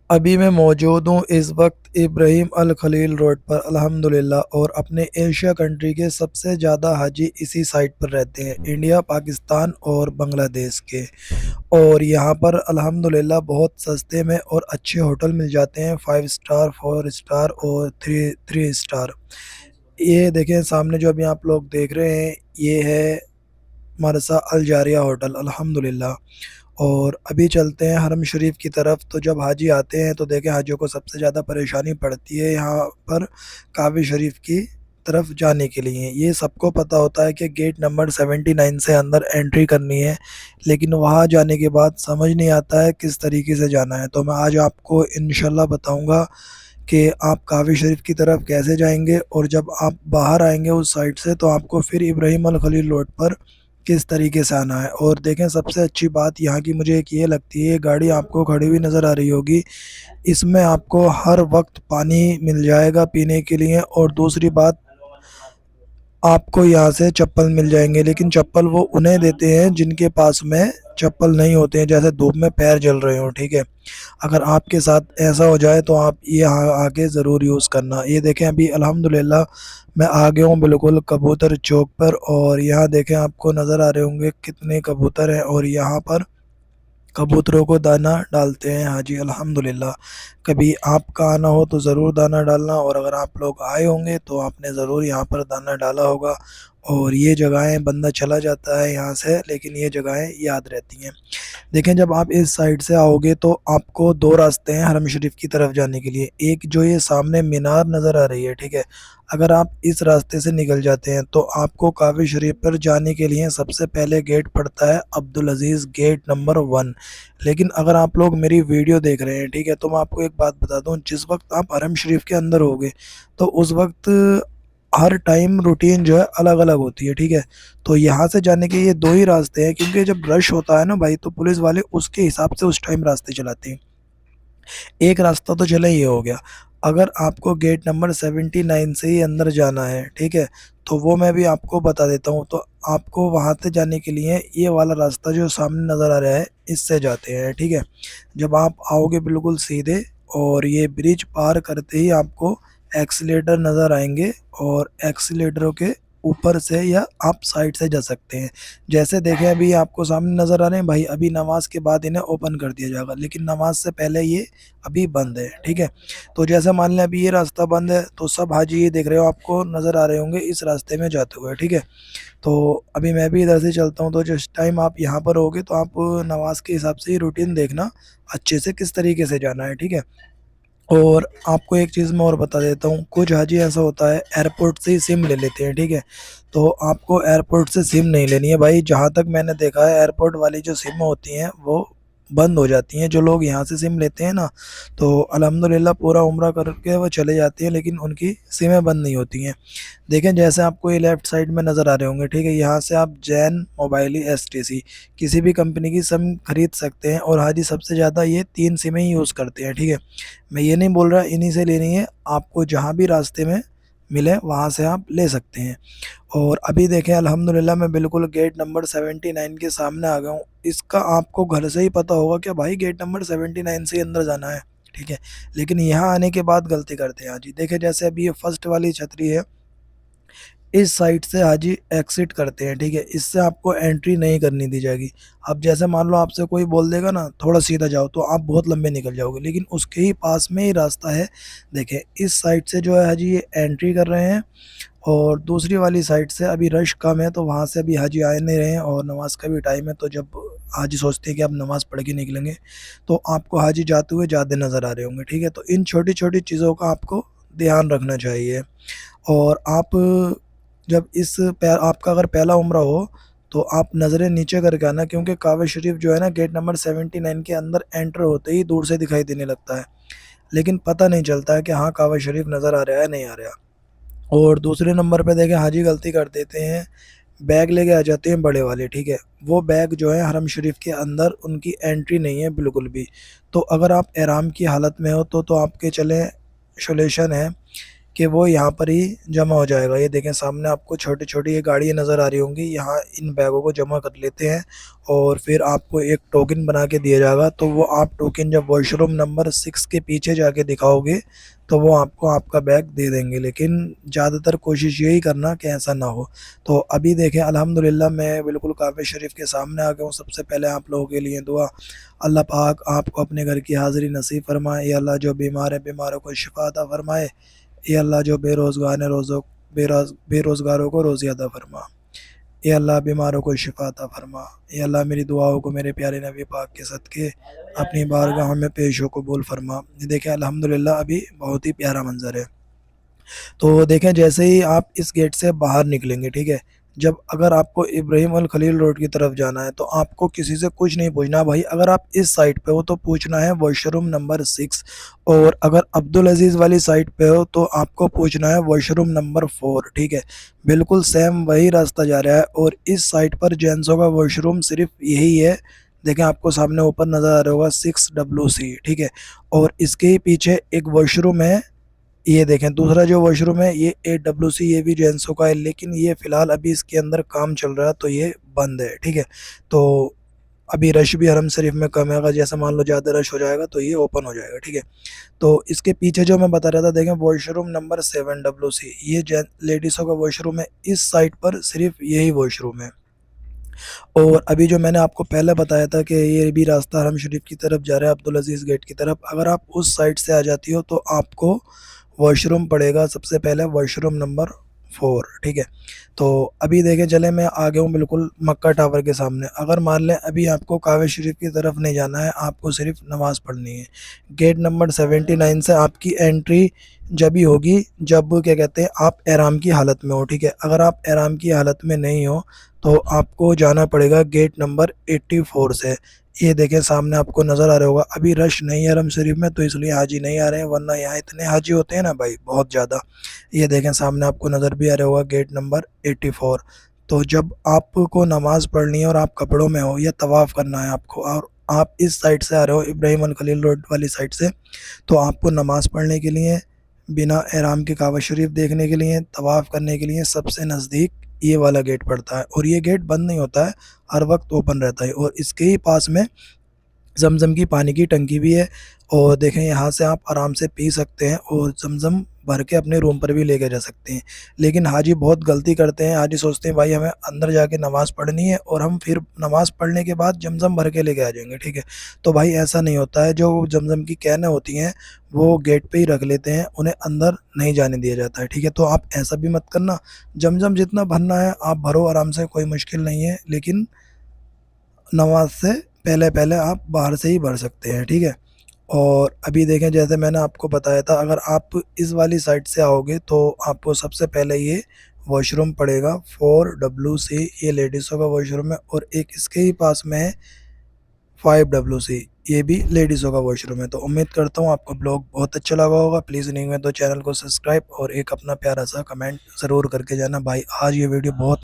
अभी मैं मौजूद हूँ इस वक्त इब्राहिम अल खलील रोड पर अल्हम्दुलिल्लाह। और अपने एशिया कंट्री के सबसे ज़्यादा हाजी इसी साइट पर रहते हैं, इंडिया, पाकिस्तान और बांग्लादेश के। और यहाँ पर अल्हम्दुलिल्लाह बहुत सस्ते में और अच्छे होटल मिल जाते हैं, 5 स्टार, 4 स्टार और थ्री थ्री स्टार। ये देखें सामने जो अभी आप लोग देख रहे हैं, ये है मरसा अल जारिया होटल अल्हम्दुलिल्लाह। और अभी चलते हैं हरम शरीफ की तरफ। तो जब हाजी आते हैं तो देखें हाजियों को सबसे ज़्यादा परेशानी पड़ती है यहाँ पर काबे शरीफ की तरफ जाने के लिए। ये सबको पता होता है कि गेट नंबर 79 से अंदर एंट्री करनी है, लेकिन वहाँ जाने के बाद समझ नहीं आता है किस तरीके से जाना है। तो मैं आज आपको इंशाल्लाह बताऊँगा कि आप काबे शरीफ की तरफ कैसे जाएंगे, और जब आप बाहर आएंगे उस साइड से तो आपको फिर इब्राहिम अल खलील रोड पर किस तरीके से आना है। और देखें सबसे अच्छी बात यहाँ की मुझे एक ये लगती है, ये गाड़ी आपको खड़ी हुई नज़र आ रही होगी, इसमें आपको हर वक्त पानी मिल जाएगा पीने के लिए। और दूसरी बात, आपको यहाँ से चप्पल मिल जाएंगे, लेकिन चप्पल वो उन्हें देते हैं जिनके पास में चप्पल नहीं होते हैं, जैसे धूप में पैर जल रहे हो, ठीक है। अगर आपके साथ ऐसा हो जाए तो आप ये यहाँ आके ज़रूर यूज़ करना। ये देखें अभी अल्हम्दुलिल्लाह मैं आ गया हूँ बिल्कुल कबूतर चौक पर। और यहाँ देखें आपको नज़र आ रहे होंगे कितने कबूतर हैं, और यहाँ पर कबूतरों को दाना डालते हैं हाजी अल्हम्दुलिल्लाह। कभी आपका आना हो तो ज़रूर दाना डालना, और अगर आप लोग आए होंगे तो आपने ज़रूर यहाँ पर दाना डाला होगा। और ये जगहें बंदा चला जाता है यहाँ से, लेकिन ये जगहें याद रहती हैं। देखें जब आप इस साइड से आओगे तो आपको दो रास्ते हैं हरम शरीफ की तरफ जाने के लिए। एक जो ये सामने मीनार नज़र आ रही है, ठीक है, अगर आप इस रास्ते से निकल जाते हैं तो आपको काबे शरीफ पर जाने के लिए सबसे पहले गेट पड़ता है अब्दुल अजीज़ गेट नंबर 1। लेकिन अगर आप लोग मेरी वीडियो देख रहे हैं, ठीक है, तो मैं आपको एक बात बता दूं, जिस वक्त आप हरम शरीफ के अंदर होगे तो उस वक्त हर टाइम रूटीन जो है अलग अलग होती है, ठीक है। तो यहाँ से जाने के ये दो ही रास्ते हैं, क्योंकि जब रश होता है ना भाई, तो पुलिस वाले उसके हिसाब से उस टाइम रास्ते चलाते हैं। एक रास्ता तो चला ये हो गया। अगर आपको गेट नंबर 79 से ही अंदर जाना है, ठीक है, तो वो मैं भी आपको बता देता हूँ। तो आपको वहाँ से जाने के लिए ये वाला रास्ता जो सामने नज़र आ रहा है, इससे जाते हैं, ठीक है। जब आप आओगे बिल्कुल सीधे, और ये ब्रिज पार करते ही आपको एक्सीलेटर नज़र आएंगे, और एक्सीलेटरों के ऊपर से या आप साइड से जा सकते हैं। जैसे देखें अभी आपको सामने नज़र आ रहे हैं भाई, अभी नमाज के बाद इन्हें ओपन कर दिया जाएगा, लेकिन नमाज से पहले ये अभी बंद है, ठीक है। तो जैसे मान लें अभी ये रास्ता बंद है, तो सब हाजी ये देख रहे हो, आपको नज़र आ रहे होंगे इस रास्ते में जाते हुए, ठीक है। तो अभी मैं भी इधर से चलता हूँ, तो जिस टाइम आप यहाँ पर होगे तो आप नमाज के हिसाब से ही रूटीन देखना अच्छे से किस तरीके से जाना है, ठीक है। और आपको एक चीज़ मैं और बता देता हूँ, कुछ हाजी ऐसा होता है एयरपोर्ट से ही सिम ले लेते हैं, ठीक है। तो आपको एयरपोर्ट से सिम नहीं लेनी है भाई। जहाँ तक मैंने देखा है एयरपोर्ट वाली जो सिम होती हैं वो बंद हो जाती हैं। जो लोग यहाँ से सिम लेते हैं ना, तो अल्हम्दुलिल्लाह पूरा उम्रा करके वो चले जाते हैं, लेकिन उनकी सिमें बंद नहीं होती हैं। देखें जैसे आपको ये लेफ़्ट साइड में नज़र आ रहे होंगे, ठीक है, यहाँ से आप जैन मोबाइल एसटीसी किसी भी कंपनी की सिम खरीद सकते हैं। और हाजी सबसे ज़्यादा ये 3 सिमें ही यूज़ करते हैं, ठीक है। मैं ये नहीं बोल रहा इन्हीं से लेनी है, आपको जहाँ भी रास्ते में मिले वहाँ से आप ले सकते हैं। और अभी देखें अल्हम्दुलिल्लाह मैं बिल्कुल गेट नंबर 79 के सामने आ गया हूँ। इसका आपको घर से ही पता होगा कि भाई गेट नंबर 79 से ही अंदर जाना है, ठीक है। लेकिन यहाँ आने के बाद गलती करते हैं हाजी। देखें जैसे अभी ये फर्स्ट वाली छतरी है, इस साइड से हाजी एग्ज़िट करते हैं, ठीक है, इससे आपको एंट्री नहीं करनी दी जाएगी। अब जैसे मान लो आपसे कोई बोल देगा ना थोड़ा सीधा जाओ, तो आप बहुत लंबे निकल जाओगे, लेकिन उसके ही पास में ही रास्ता है। देखें इस साइड से जो है हाजी ये एंट्री कर रहे हैं, और दूसरी वाली साइड से अभी रश कम है, तो वहाँ से अभी हाजी आ नहीं रहे हैं, और नमाज का भी टाइम है। तो जब हाजी सोचते हैं कि अब नमाज़ पढ़ के निकलेंगे, तो आपको हाजी जाते हुए ज़्यादा नज़र आ रहे होंगे, ठीक है। तो इन छोटी-छोटी चीज़ों का आपको ध्यान रखना चाहिए। और आप जब इस पैर आपका अगर पहला उम्रा हो तो आप नज़रें नीचे करके आना, क्योंकि काबा शरीफ जो है ना गेट नंबर 79 के अंदर एंटर होते ही दूर से दिखाई देने लगता है, लेकिन पता नहीं चलता है कि हाँ काबा शरीफ नज़र आ रहा है नहीं आ रहा। और दूसरे नंबर पे देखें हाजी गलती कर देते हैं, बैग लेके आ जाते हैं बड़े वाले, ठीक है। वो बैग जो है हरम शरीफ के अंदर उनकी एंट्री नहीं है बिल्कुल भी। तो अगर आप एहराम की हालत में हो तो आपके चलें सोल्यूशन है कि वो यहाँ पर ही जमा हो जाएगा। ये देखें सामने आपको छोटी-छोटी ये गाड़ियाँ नज़र आ रही होंगी, यहाँ इन बैगों को जमा कर लेते हैं और फिर आपको एक टोकन बना के दिया जाएगा। तो वो आप टोकन जब वॉशरूम नंबर 6 के पीछे जाके दिखाओगे तो वो आपको आपका बैग दे देंगे, लेकिन ज़्यादातर कोशिश यही करना कि ऐसा ना हो। तो अभी देखें अल्हम्दुलिल्लाह मैं बिल्कुल काबे शरीफ के सामने आ गया हूँ। सबसे पहले आप लोगों के लिए दुआ, अल्लाह पाक आपको अपने घर की हाज़िरी नसीब फरमाए। या अल्लाह जो बीमार है बीमारों को शिफा अता फरमाए। या अल्लाह जो बेरोज़गार है बेरोज़गारों को रोज़ी अता फरमा। या अल्लाह बीमारों को शिफा अता फरमा। या अल्लाह मेरी दुआओं को मेरे प्यारे नबी पाक के सदके अपनी बारगाह में पेश हो कबूल फरमा। ये देखें अल्हम्दुलिल्लाह अभी बहुत ही प्यारा मंज़र है। तो देखें जैसे ही आप इस गेट से बाहर निकलेंगे, ठीक है? जब अगर आपको इब्राहिम अल खलील रोड की तरफ जाना है तो आपको किसी से कुछ नहीं पूछना भाई। अगर आप इस साइड पे हो तो पूछना है वॉशरूम नंबर 6, और अगर अब्दुल अज़ीज़ वाली साइड पे हो तो आपको पूछना है वॉशरूम नंबर 4, ठीक है? बिल्कुल सेम वही रास्ता जा रहा है और इस साइड पर जेंट्सों का वॉशरूम सिर्फ यही है। देखें आपको सामने ऊपर नज़र आ रहा होगा 6WC, ठीक है? और इसके ही पीछे एक वॉशरूम है। ये देखें दूसरा जो वॉशरूम है ये 8WC, ये भी जेंट्सों का है, लेकिन ये फ़िलहाल अभी इसके अंदर काम चल रहा है तो ये बंद है, ठीक है? तो अभी रश भी हरम शरीफ में कम है, अगर जैसे मान लो ज़्यादा रश हो जाएगा तो ये ओपन हो जाएगा, ठीक है? तो इसके पीछे जो मैं बता रहा था, देखें वॉशरूम नंबर 7WC, ये जें लेडीज़ों का वॉशरूम है। इस साइड पर सिर्फ यही वॉशरूम है। और अभी जो मैंने आपको पहले बताया था कि ये भी रास्ता हरम शरीफ की तरफ जा रहा है, अब्दुल अज़ीज़ गेट की तरफ। अगर आप उस साइड से आ जाती हो तो आपको वॉशरूम पड़ेगा सबसे पहले वॉशरूम नंबर 4, ठीक है? तो अभी देखें चले मैं आ गया हूँ बिल्कुल मक्का टावर के सामने। अगर मान लें अभी आपको काबा शरीफ की तरफ नहीं जाना है, आपको सिर्फ नमाज़ पढ़नी है। गेट नंबर 79 से आपकी एंट्री जब ही होगी जब क्या कहते हैं आप एहराम की हालत में हो, ठीक है? अगर आप एहराम की हालत में नहीं हो तो आपको जाना पड़ेगा गेट नंबर 84 से। ये देखें सामने आपको नज़र आ रहा होगा, अभी रश नहीं है हरम शरीफ में तो इसलिए हाजी नहीं आ रहे हैं, वरना यहाँ इतने हाजी होते हैं ना भाई, बहुत ज़्यादा। ये देखें सामने आपको नज़र भी आ रहा होगा गेट नंबर 84। तो जब आपको नमाज़ पढ़नी है और आप कपड़ों में हो या तवाफ़ करना है आपको, और आप इस साइड से आ रहे हो इब्राहिम अल खलील रोड वाली साइड से, तो आपको नमाज़ पढ़ने के लिए, बिना एहराम के काबा शरीफ देखने के लिए, तवाफ़ करने के लिए सबसे नज़दीक ये वाला गेट पड़ता है। और ये गेट बंद नहीं होता है, हर वक्त ओपन रहता है। और इसके ही पास में ज़मज़म की पानी की टंकी भी है, और देखें यहाँ से आप आराम से पी सकते हैं और ज़मज़म भर के अपने रूम पर भी लेके जा सकते हैं। लेकिन हाजी बहुत गलती करते हैं, हाजी सोचते हैं भाई हमें अंदर जाके नमाज़ पढ़नी है और हम फिर नमाज़ पढ़ने के बाद ज़मज़म भर के लेके आ जाएंगे, ठीक है? तो भाई ऐसा नहीं होता है। जो ज़मज़म की कैनें होती हैं वो गेट पे ही रख लेते हैं, उन्हें अंदर नहीं जाने दिया जाता है, ठीक है? तो आप ऐसा भी मत करना। ज़मज़म जितना भरना है आप भरो आराम से, कोई मुश्किल नहीं है, लेकिन नमाज से पहले आप बाहर से ही भर सकते हैं, ठीक है? और अभी देखें जैसे मैंने आपको बताया था, अगर आप इस वाली साइड से आओगे तो आपको सबसे पहले ये वॉशरूम पड़ेगा 4WC, ये लेडीज़ों का वॉशरूम है। और एक इसके ही पास में है 5WC, ये भी लेडीज़ों का वॉशरूम है। तो उम्मीद करता हूँ आपको ब्लॉग बहुत अच्छा लगा होगा। प्लीज़ नहीं हुए तो चैनल को सब्सक्राइब और एक अपना प्यारा सा कमेंट ज़रूर करके जाना भाई। आज ये वीडियो बहुत